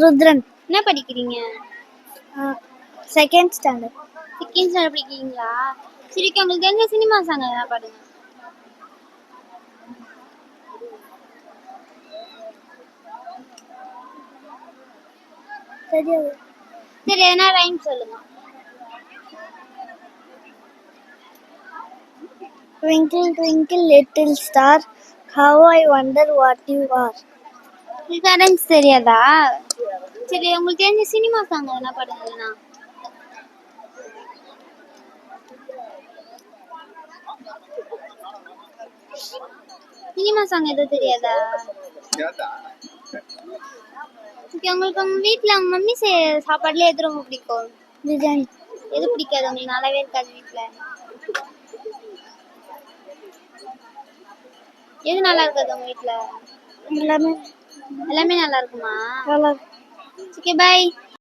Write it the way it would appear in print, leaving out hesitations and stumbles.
ருத்ரன். என்ன படிக்கிறீங்க? Second standard. Second standard படிக்கிறீங்களா? சரி, உங்களுக்கு தெரிஞ்ச சினிமா சாங் எதனா பாடுங்க. தெரியாது. சரி, எதனா ரைம் சொல்லுங்க. Twinkle twinkle little star, how I wonder what you are. உங்களுக்கு ரைம்ஸ் தெரியாதா? சரி, உங்களுக்கு தெரிஞ்ச சினிமா சாங் எதனா பாடுங்களா? சினிமா சாங் எதுவும் தெரியாதா? உங்களுக்கு உங்க வீட்ல உங்க மம்மி சாப்பாடுல எது ரொம்ப பிடிக்கும்? பிரியாணி. எது பிடிக்காது உங்களுக்கு? நல்லாவே இருக்காது வீட்ல. எது நல்லா இருக்காது உங்க வீட்ல? எல்லாமே எல்லாமே நல்லா இருக்குமா? நல்லா. Okay, by.